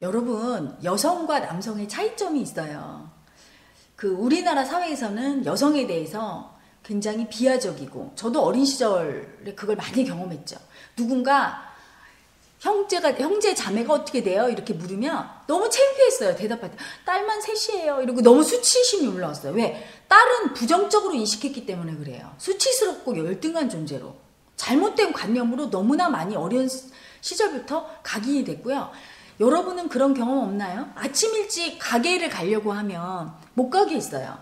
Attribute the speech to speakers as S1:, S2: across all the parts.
S1: 여러분, 여성과 남성의 차이점이 있어요. 우리나라 사회에서는 여성에 대해서 굉장히 비하적이고, 저도 어린 시절에 그걸 많이 경험했죠. 누군가 형제 자매가 어떻게 돼요? 이렇게 물으면 너무 창피했어요. 대답할 때 딸만 셋이에요 이러고 너무 수치심이 올라왔어요. 왜? 딸은 부정적으로 인식했기 때문에 그래요. 수치스럽고 열등한 존재로, 잘못된 관념으로 너무나 많이 어린 시절부터 각인이 됐고요. 여러분은 그런 경험 없나요? 아침 일찍 가게를 가려고 하면 못 가게 있어요.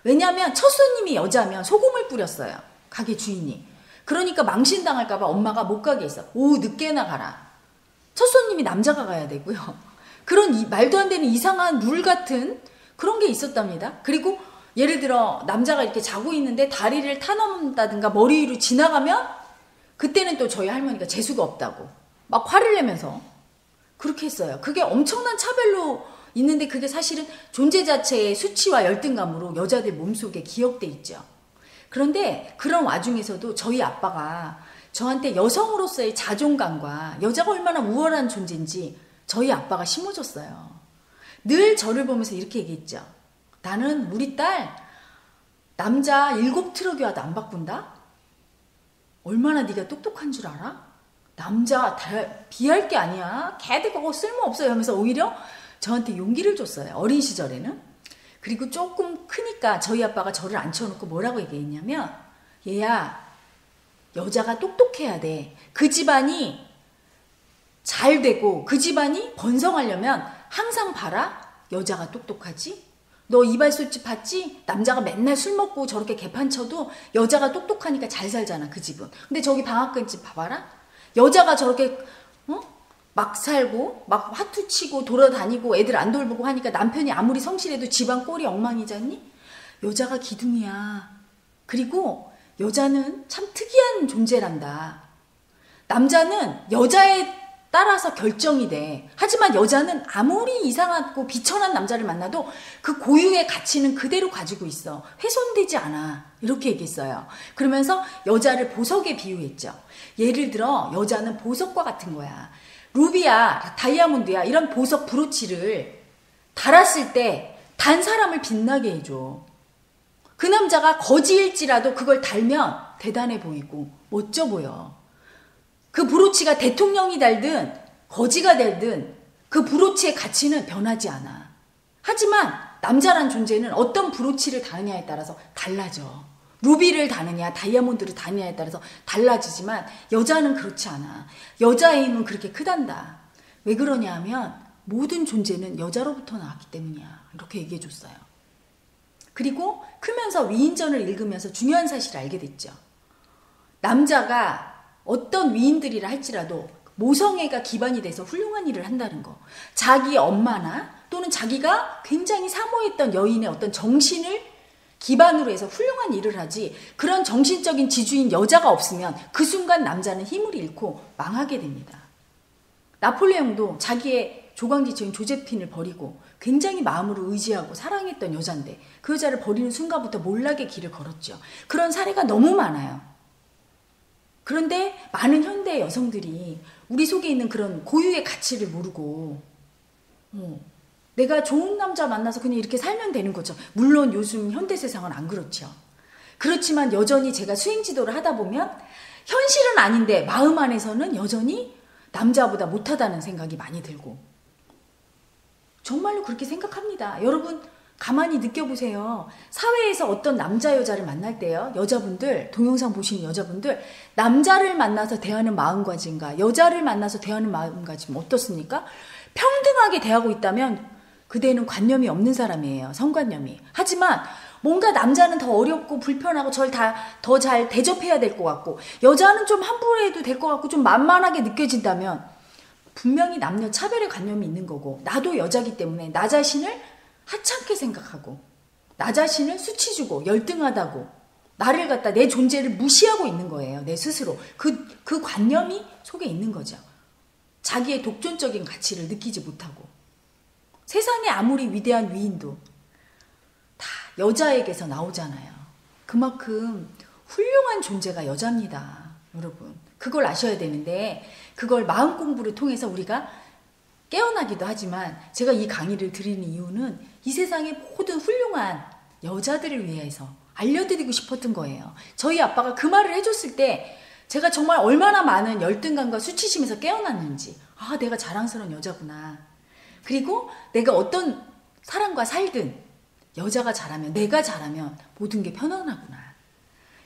S1: 왜냐하면 첫 손님이 여자면 소금을 뿌렸어요. 가게 주인이. 그러니까 망신당할까봐 엄마가 못 가게 했어. 오후 늦게나 가라. 첫 손님이 남자가 가야 되고요. 그런 말도 안 되는 이상한 룰 같은 그런 게 있었답니다. 그리고 예를 들어 남자가 이렇게 자고 있는데 다리를 타넘는다든가 머리 위로 지나가면 그때는 또 저희 할머니가 재수가 없다고 막 화를 내면서 그렇게 했어요. 그게 엄청난 차별로 있는데 그게 사실은 존재 자체의 수치와 열등감으로 여자들 몸속에 기억돼 있죠. 그런데 그런 와중에서도 저희 아빠가 저한테 여성으로서의 자존감과 여자가 얼마나 우월한 존재인지 저희 아빠가 심어줬어요. 늘 저를 보면서 이렇게 얘기했죠. 나는 우리 딸 남자 7트럭이 와도 안 바꾼다? 얼마나 네가 똑똑한 줄 알아? 남자 비할 게 아니야. 걔들 그거 쓸모없어요 하면서 오히려 저한테 용기를 줬어요. 어린 시절에는. 그리고 조금 크니까 저희 아빠가 저를 앉혀놓고 뭐라고 얘기했냐면, 얘야, 여자가 똑똑해야 돼. 그 집안이 잘 되고 그 집안이 번성하려면 항상 봐라. 여자가 똑똑하지? 너 이발소집 봤지? 남자가 맨날 술 먹고 저렇게 개판 쳐도 여자가 똑똑하니까 잘 살잖아, 그 집은. 근데 저기 방앗간집 봐봐라. 여자가 저렇게 막 살고 막 화투 치고 돌아다니고 애들 안 돌보고 하니까 남편이 아무리 성실해도 집안 꼴이 엉망이잖니? 여자가 기둥이야. 그리고 여자는 참 특이한 존재란다. 남자는 여자에 따라서 결정이 돼. 하지만 여자는 아무리 이상하고 비천한 남자를 만나도 그 고유의 가치는 그대로 가지고 있어. 훼손되지 않아. 이렇게 얘기했어요. 그러면서 여자를 보석에 비유했죠. 예를 들어 여자는 보석과 같은 거야. 루비야, 다이아몬드야, 이런 보석 브로치를 달았을 때 단 사람을 빛나게 해줘. 그 남자가 거지일지라도 그걸 달면 대단해 보이고 멋져 보여. 그 브로치가 대통령이 달든 거지가 달든 그 브로치의 가치는 변하지 않아. 하지만 남자란 존재는 어떤 브로치를 다느냐에 따라서 달라져. 루비를 다느냐 다이아몬드를 다느냐에 따라서 달라지지만 여자는 그렇지 않아. 여자의 힘은 그렇게 크단다. 왜 그러냐 하면 모든 존재는 여자로부터 나왔기 때문이야. 이렇게 얘기해 줬어요. 그리고 크면서 위인전을 읽으면서 중요한 사실을 알게 됐죠. 남자가 어떤 위인들이라 할지라도 모성애가 기반이 돼서 훌륭한 일을 한다는 거. 자기 엄마나 또는 자기가 굉장히 사모했던 여인의 어떤 정신을 기반으로 해서 훌륭한 일을 하지, 그런 정신적인 지주인 여자가 없으면 그 순간 남자는 힘을 잃고 망하게 됩니다. 나폴레옹도 자기의 조광지처인 조제핀을 버리고 굉장히 마음으로 의지하고 사랑했던 여잔데 그 여자를 버리는 순간부터 몰락의 길을 걸었죠. 그런 사례가 너무 많아요. 그런데 많은 현대 여성들이 우리 속에 있는 그런 고유의 가치를 모르고 내가 좋은 남자 만나서 그냥 이렇게 살면 되는 거죠. 물론 요즘 현대 세상은 안 그렇죠. 그렇지만 여전히 제가 수행 지도를 하다 보면 현실은 아닌데 마음 안에서는 여전히 남자보다 못하다는 생각이 많이 들고, 정말로 그렇게 생각합니다. 여러분 가만히 느껴보세요. 사회에서 어떤 남자 여자를 만날 때요, 여자분들 동영상 보시는 여자분들 남자를 만나서 대하는 마음가짐과 여자를 만나서 대하는 마음가짐 어떻습니까? 평등하게 대하고 있다면 그대는 관념이 없는 사람이에요. 성관념이. 하지만 뭔가 남자는 더 어렵고 불편하고 절 더 잘 대접해야 될 것 같고 여자는 좀 함부로 해도 될 것 같고 좀 만만하게 느껴진다면 분명히 남녀 차별의 관념이 있는 거고, 나도 여자기 때문에 나 자신을 하찮게 생각하고 나 자신을 수치 주고 열등하다고 나를 갖다 내 존재를 무시하고 있는 거예요. 내 스스로. 그 관념이 속에 있는 거죠. 자기의 독존적인 가치를 느끼지 못하고. 세상에 아무리 위대한 위인도 다 여자에게서 나오잖아요. 그만큼 훌륭한 존재가 여자입니다. 여러분 그걸 아셔야 되는데, 그걸 마음 공부를 통해서 우리가 깨어나기도 하지만 제가 이 강의를 드리는 이유는 이 세상의 모든 훌륭한 여자들을 위해서 알려드리고 싶었던 거예요. 저희 아빠가 그 말을 해줬을 때 제가 정말 얼마나 많은 열등감과 수치심에서 깨어났는지, 아, 내가 자랑스러운 여자구나. 그리고 내가 어떤 사람과 살든 여자가 잘하면, 내가 잘하면 모든 게 편안하구나.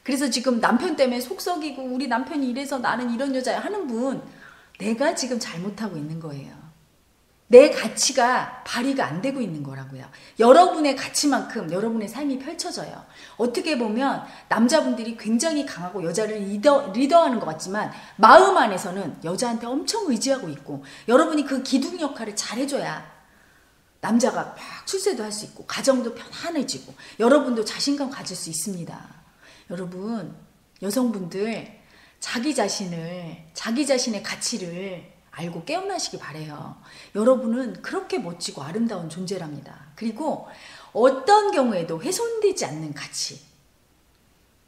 S1: 그래서 지금 남편 때문에 속 썩이고 우리 남편이 이래서 나는 이런 여자야 하는 분, 내가 지금 잘못하고 있는 거예요. 내 가치가 발휘가 안 되고 있는 거라고요. 여러분의 가치만큼 여러분의 삶이 펼쳐져요. 어떻게 보면 남자분들이 굉장히 강하고 여자를 리더하는 것 같지만 마음 안에서는 여자한테 엄청 의지하고 있고, 여러분이 그 기둥 역할을 잘 해줘야 남자가 막 출세도 할 수 있고 가정도 편안해지고 여러분도 자신감 가질 수 있습니다. 여러분, 여성분들 자기 자신의 가치를 알고 깨어나시기 바래요. 여러분은 그렇게 멋지고 아름다운 존재랍니다. 그리고 어떤 경우에도 훼손되지 않는 가치,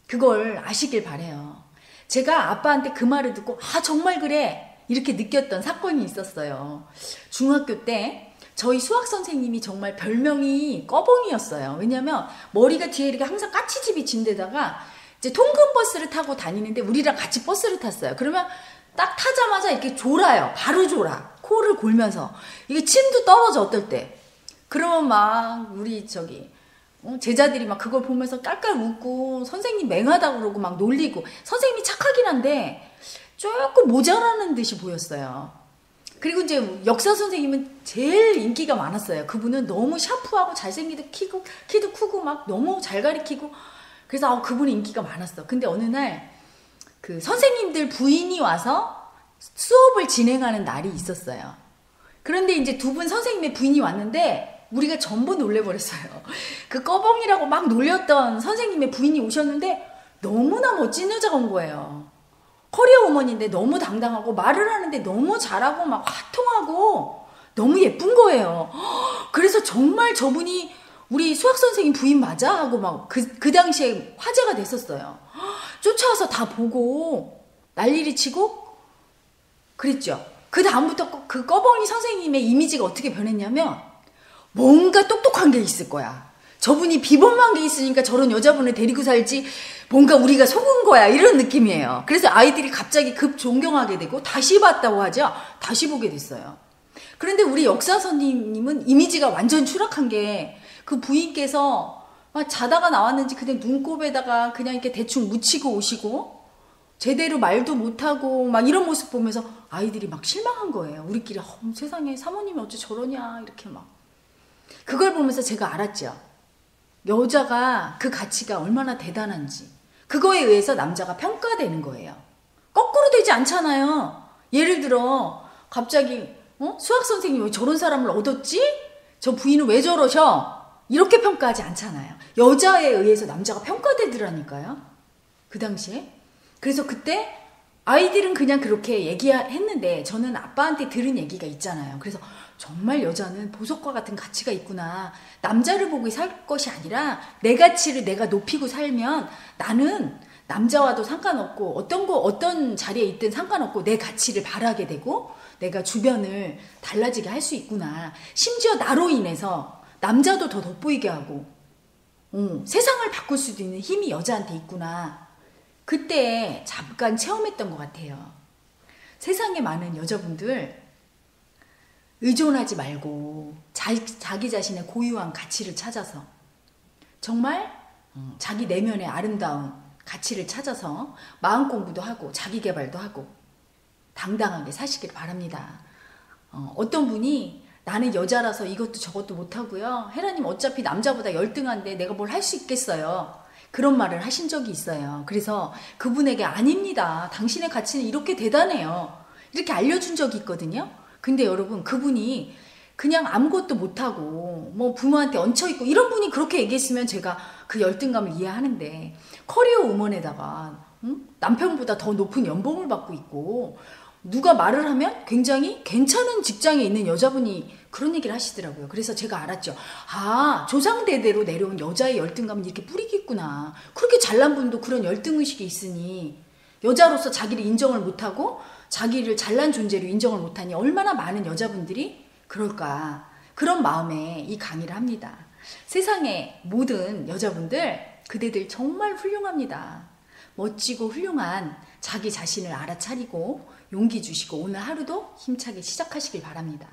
S1: 그걸 아시길 바래요. 제가 아빠한테 그 말을 듣고 아, 정말 그래 이렇게 느꼈던 사건이 있었어요. 중학교 때 저희 수학 선생님이 정말 별명이 꺼봉이었어요. 왜냐면 머리가 뒤에 이렇게 항상 까치집이 진 데다가 이제 통근 버스를 타고 다니는데 우리랑 같이 버스를 탔어요. 그러면 딱 타자마자 이렇게 졸아요. 바로 졸아. 코를 골면서. 이게 침도 떨어져, 어떨 때. 그러면 막 우리 제자들이 막 그걸 보면서 깔깔 웃고 선생님 맹하다고 그러고 막 놀리고, 선생님이 착하긴 한데 조금 모자라는 듯이 보였어요. 그리고 이제 역사 선생님은 제일 인기가 많았어요. 그분은 너무 샤프하고 잘생기도 키도 크고 막 너무 잘 가리키고, 그래서 그분이 인기가 많았어. 근데 어느 날 그 선생님들 부인이 와서 수업을 진행하는 날이 있었어요. 그런데 이제 두 분 선생님의 부인이 왔는데 우리가 전부 놀래버렸어요. 그 꺼벙이라고 막 놀렸던 선생님의 부인이 오셨는데 너무나 멋진 여자가 온 거예요. 커리어 우먼인데 너무 당당하고 말을 하는데 너무 잘하고 막 화통하고 너무 예쁜 거예요. 그래서 정말 저분이 우리 수학 선생님 부인 맞아? 하고 막 그 당시에 화제가 됐었어요. 쫓아와서 다 보고 난리를 치고 그랬죠. 그 다음부터 그 꺼벙이 선생님의 이미지가 어떻게 변했냐면 뭔가 똑똑한 게 있을 거야. 저분이 비범한 게 있으니까 저런 여자분을 데리고 살지, 뭔가 우리가 속은 거야, 이런 느낌이에요. 그래서 아이들이 갑자기 급 존경하게 되고 다시 봤다고 하죠. 다시 보게 됐어요. 그런데 우리 역사 선생님은 이미지가 완전 추락한 게, 그 부인께서 자다가 나왔는지 그냥 눈곱에다가 그냥 이렇게 대충 묻히고 오시고 제대로 말도 못하고 막 이런 모습 보면서 아이들이 막 실망한 거예요. 우리끼리 세상에 사모님이 어째 저러냐 이렇게 막. 그걸 보면서 제가 알았죠. 여자가 그 가치가 얼마나 대단한지. 그거에 의해서 남자가 평가되는 거예요. 거꾸로 되지 않잖아요. 예를 들어 갑자기 수학 선생님이 왜 저런 사람을 얻었지? 저 부인은 왜 저러셔? 이렇게 평가하지 않잖아요. 여자에 의해서 남자가 평가되더라니까요. 그 당시에. 그래서 그때 아이들은 그냥 그렇게 얘기했는데 저는 아빠한테 들은 얘기가 있잖아요. 그래서 정말 여자는 보석과 같은 가치가 있구나. 남자를 보고 살 것이 아니라 내 가치를 내가 높이고 살면 나는 남자와도 상관없고 어떤 자리에 있든 상관없고 내 가치를 발휘하게 되고 내가 주변을 달라지게 할 수 있구나. 심지어 나로 인해서 남자도 더 돋보이게 하고 세상을 바꿀 수도 있는 힘이 여자한테 있구나. 그때 잠깐 체험했던 것 같아요. 세상에 많은 여자분들 의존하지 말고 자기 자신의 고유한 가치를 찾아서 정말 자기 내면의 아름다운 가치를 찾아서 마음 공부도 하고 자기 개발도 하고 당당하게 사시길 바랍니다. 어떤 분이 나는 여자라서 이것도 저것도 못하고요. 헤라님 어차피 남자보다 열등한데 내가 뭘 할 수 있겠어요. 그런 말을 하신 적이 있어요. 그래서 그분에게 아닙니다. 당신의 가치는 이렇게 대단해요. 이렇게 알려준 적이 있거든요. 근데 여러분 그분이 그냥 아무것도 못하고 뭐 부모한테 얹혀있고 이런 분이 그렇게 얘기했으면 제가 그 열등감을 이해하는데 커리어 우먼에다가 남편보다 더 높은 연봉을 받고 있고 누가 말을 하면 굉장히 괜찮은 직장에 있는 여자분이 그런 얘기를 하시더라고요. 그래서 제가 알았죠. 아, 조상대대로 내려온 여자의 열등감은 이렇게 뿌리겠구나. 그렇게 잘난 분도 그런 열등의식이 있으니 여자로서 자기를 인정을 못하고 자기를 잘난 존재로 인정을 못하니 얼마나 많은 여자분들이 그럴까? 그런 마음에 이 강의를 합니다. 세상의 모든 여자분들, 그대들 정말 훌륭합니다. 멋지고 훌륭한 자기 자신을 알아차리고 용기 주시고 오늘 하루도 힘차게 시작하시길 바랍니다.